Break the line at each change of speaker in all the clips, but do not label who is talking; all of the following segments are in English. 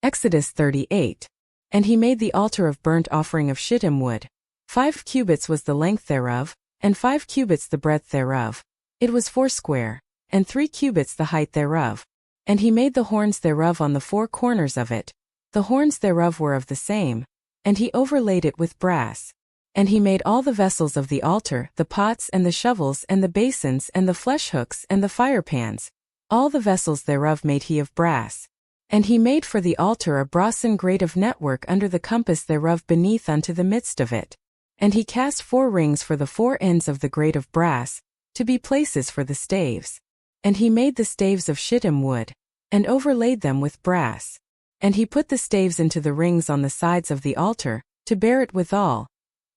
Exodus38. And he made the altar of burnt offering of shittim wood. 5 cubits was the length thereof, and 5 cubits the breadth thereof. It was foursquare, and 3 cubits the height thereof. And he made the horns thereof on the 4 corners of it. The horns thereof were of the same, and he overlaid it with brass. And he made all the vessels of the altar, the pots and the shovels and the basins and the flesh hooks and the firepans. All the vessels thereof made he of brass. And he made for the altar a brassen grate of network under the compass thereof beneath unto the midst of it. And he cast 4 rings for the 4 ends of the grate of brass, to be places for the staves. And he made the staves of shittim wood, and overlaid them with brass. And he put the staves into the rings on the sides of the altar, to bear it withal.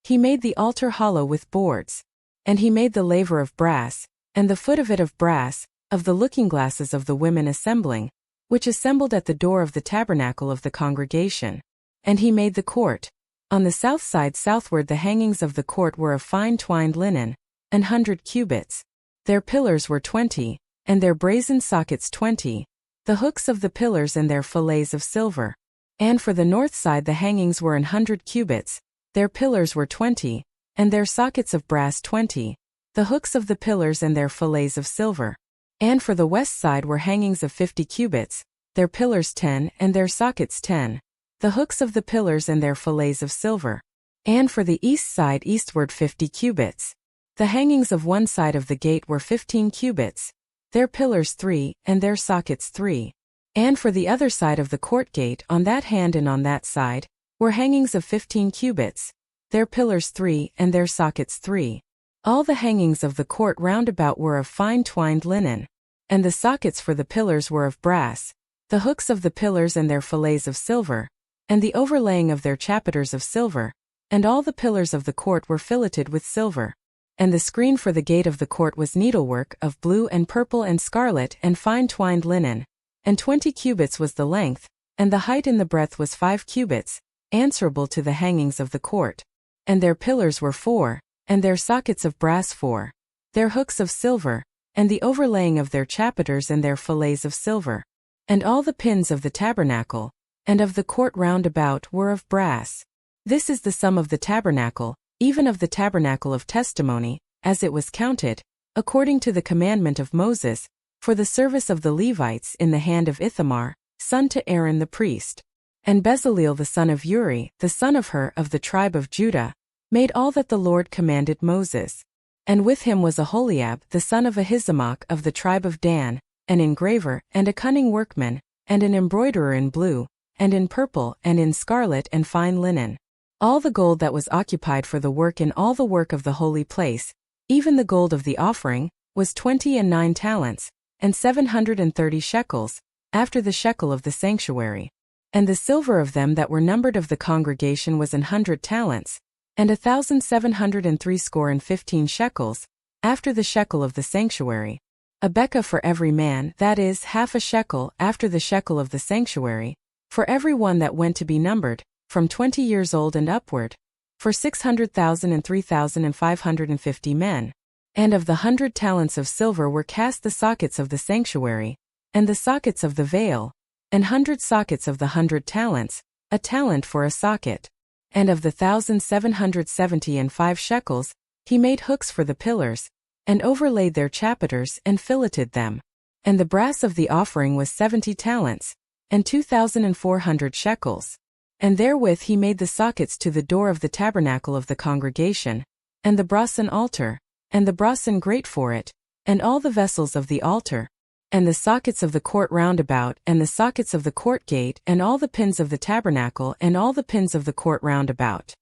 He made the altar hollow with boards. And he made the laver of brass, and the foot of it of brass, of the looking glasses of the women assembling, which assembled at the door of the tabernacle of the congregation. And he made the court. On the south side southward the hangings of the court were of fine twined linen, 100 cubits. Their pillars were 20, and their brazen sockets 20, the hooks of the pillars and their fillets of silver. And for the north side the hangings were 100 cubits, their pillars were 20, and their sockets of brass 20, the hooks of the pillars and their fillets of silver. And for the west side were hangings of 50 cubits, their pillars 10 and their sockets 10, the hooks of the pillars and their fillets of silver. And for the east side eastward 50 cubits. The hangings of one side of the gate were 15 cubits, their pillars 3 and their sockets 3. And for the other side of the court gate on that hand and on that side, were hangings of 15 cubits, their pillars 3 and their sockets 3. All the hangings of the court round about were of fine twined linen, and the sockets for the pillars were of brass, the hooks of the pillars and their fillets of silver, and the overlaying of their chapiters of silver, and all the pillars of the court were filleted with silver. And the screen for the gate of the court was needlework of blue and purple and scarlet and fine twined linen, and 20 cubits was the length, and the height and the breadth was 5 cubits, answerable to the hangings of the court. And their pillars were 4, and their sockets of brass 4, their hooks of silver, and the overlaying of their chapiters and their fillets of silver. And all the pins of the tabernacle, and of the court round about were of brass. This is the sum of the tabernacle, even of the tabernacle of testimony, as it was counted, according to the commandment of Moses, for the service of the Levites in the hand of Ithamar, son to Aaron the priest. And Bezalel the son of Uri, the son of Hur of the tribe of Judah, made all that the Lord commanded Moses. And with him was Oholiab the son of Ahisamach of the tribe of Dan, an engraver, and a cunning workman, and an embroiderer in blue, and in purple, and in scarlet and fine linen. All the gold that was occupied for the work in all the work of the holy place, even the gold of the offering, was 29 talents, and 730 shekels, after the shekel of the sanctuary. And the silver of them that were numbered of the congregation was 100 talents, and 1,760 shekels, after the shekel of the sanctuary. A bekah for every man, that is, half a shekel, after the shekel of the sanctuary, for every one that went to be numbered, from 20 years old and upward, for 600,000 and 3,550 men. And of the 100 talents of silver were cast the sockets of the sanctuary, and the sockets of the veil, and 100 sockets of the 100 talents, a talent for a socket. And of the 1,775 shekels, he made hooks for the pillars, and overlaid their chapiters and filleted them. And the brass of the offering was 70 talents, and 2,400 shekels. And therewith he made the sockets to the door of the tabernacle of the congregation, and the brassen altar, and the brassen grate for it, and all the vessels of the altar, and the sockets of the court round about, and the sockets of the court gate, and all the pins of the tabernacle, and all the pins of the court round about.